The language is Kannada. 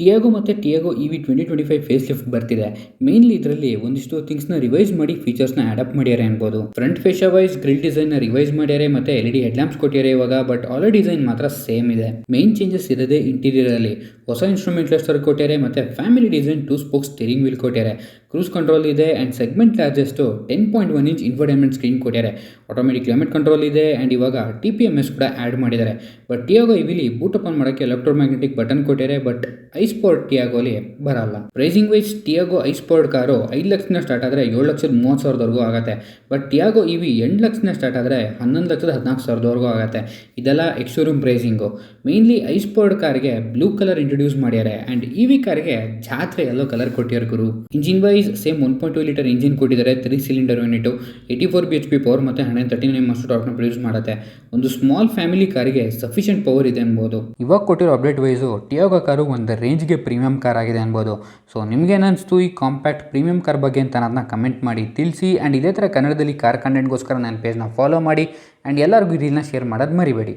ಟಿಯಾಗೋ ಮತ್ತು Tiago E V 2025 facelift ಬರ್ತಿದೆ. ಮೇನ್ಲಿ ಇದರಲ್ಲಿ ಒಂದಿಷ್ಟು ಥಿಂಗ್ಸ್ನ ರಿವೈಸ್ ಮಾಡಿ ಫೀಚರ್ಸ್ನ ಅಡಾಪ್ಟ್ ಮಾಡ್ಯಾರೆ ಅನ್ಬೋದು. ಫ್ರಂಟ್ ಫೇಶಿಯಾ ವೈಸ್ ಗ್ರಿಲ್ ಡಿಸೈನ್ನ ರಿವೈಸ್ ಮಾಡ್ಯಾರೆ ಮತ್ತೆ LED ಹೆಡ್ ಲ್ಯಾಂಪ್ಸ್ ಕೊಟ್ಟಿದ್ದಾರೆ ಇವಾಗ. ಬಟ್ ಆಲ್ ಡಿಸೈನ್ ಮಾತ್ರ ಸೇಮ್ ಇದೆ. ಮೇನ್ ಚೇಂಜಸ್ ಇರೋದೇ ಇಂಟೀರಿಯರ್ ಅಲ್ಲಿ. ಹೊಸ ಇನ್ಸ್ಟ್ರೂಮೆಂಟ್ ಕ್ಲಸ್ಟರ್ ಕೊಟ್ಟಿದ್ದಾರೆ ಮತ್ತೆ family design 2 spoke steering wheel ಕೊಟ್ಟಿದ್ದಾರೆ. ಕ್ರೂಸ್ ಕಂಟ್ರೋಲ್ ಇದೆ and segment largest 10.1 inch infotainment screen ಕೊಟ್ಟಿದ್ದಾರೆ. ಆಟೋಮೆಟಿಕ್ ಕ್ಲೈಮೇಟ್ ಕಂಟ್ರೋಲ್ ಇದೆ ಅಂಡ್ ಇವಾಗ TPMS ಕೂಡ ಆಡ್ ಮಾಡಿದ್ದಾರೆ. ಬಟ್ ಟಿಯಾಗೋ ಇವಿಲಿ ಬೂಟ್ ಓಪನ್ ಮಾಡೋಕ್ಕೆ ಎಲೆಕ್ಟ್ರೋಮ್ಯಾಗ್ನೆಟಿಕ್ ಬಟನ್ ಕೊಟ್ಟಿದ್ದಾರೆ. ಬಟ್ ಐಸ್ಪೋರ್ಟ್ ಟಿಯಾಗೋಲಿ ಬರಲ್ಲ. Pricing wise Tiago iSport car 5 ಲಕ್ಷದಿಂದ ಸ್ಟಾರ್ಟ್ ಆದರೆ 7,30,000ವರೆಗೂ ಆಗುತ್ತೆ. ಬಟ್ ಟಿಯಾಗೋ ಇ ವಿ 8 ಲಕ್ಷದಿಂದ ಸ್ಟಾರ್ಟ್ ಆದರೆ 11,14,000ವರೆಗೂ ಆಗುತ್ತೆ. ಇದೆಲ್ಲ ಎಕ್ಸ್-ಶೋರೂಮ್ ಪ್ರೈಸಿಂಗು. ಮೇನ್ಲಿ ಐಸ್ಪೋರ್ಟ್ ಕಾರ್ಗೆ ಬ್ಲೂ ಕಲರ್ ಇಂಟ್ರೊಡ್ಯೂಸ್ ಮಾಡ್ಯಾರೆ ಅಂಡ್ ಇ ವಿ ಕಾರ್ಗೆ ಜಾತ್ರೆ ಯೆಲ್ಲೋ ಕಲರ್ ಕೊಟ್ಟಿದ್ದಾರೆ ಗುರು. Engine wise same 1.2 litre engine ಕೊಟ್ಟಿದ್ದಾರೆ. 3 ಸಿಲಿಂಡರ್ ಯೂನಿಟ್ 84 bhp ಪವರ್ ಮತ್ತು 139 Nm ಟಾರ್ಕ್ನ ಪ್ರೊಡ್ಯೂಸ್ ಮಾಡುತ್ತೆ. ಒಂದು ಸ್ಮಾಲ್ ಫ್ಯಾಮಿಲಿ ಕಾರಿಗೆ ಸಫಿಷಿಯಂಟ್ ಪವರ್ ಇದೆ ಅನ್ಬೋದು. ಇವಾಗ ಕೊಟ್ಟಿರೋ ಅಪ್ಡೇಟ್ ವೈಸು ಟಿಯಾಗೋ ಕಾರು ಒಂದು ರೇಂಜ್ಗೆ ಪ್ರೀಮಿಯಂ ಕಾರ್ ಆಗಿದೆ ಅನ್ಬೋದು. ಸೊ ನಿಮ್ಗೇನು ಅನಿಸ್ತು ಈ ಕಾಂಪ್ಯಾಕ್ಟ್ ಪ್ರೀಮಿಯಂ ಕಾರ್ ಬಗ್ಗೆ ಅಂತ ಅದನ್ನ ಕಮೆಂಟ್ ಮಾಡಿ ತಿಳಿಸಿ. ಆ್ಯಂಡ್ ಇದೇ ಥರ ಕನ್ನಡದಲ್ಲಿ ಕಾರ್ ಕಂಟೆಂಟ್ಗೋಸ್ಕರ ನನ್ನ ಪೇಜ್ನ ಫಾಲೋ ಮಾಡಿ ಆ್ಯಂಡ್ ಎಲ್ಲರಿಗೂ ಈ ರೀಲ್ನ ಶೇರ್ ಮಾಡೋದು ಮರಿಬೇಡಿ.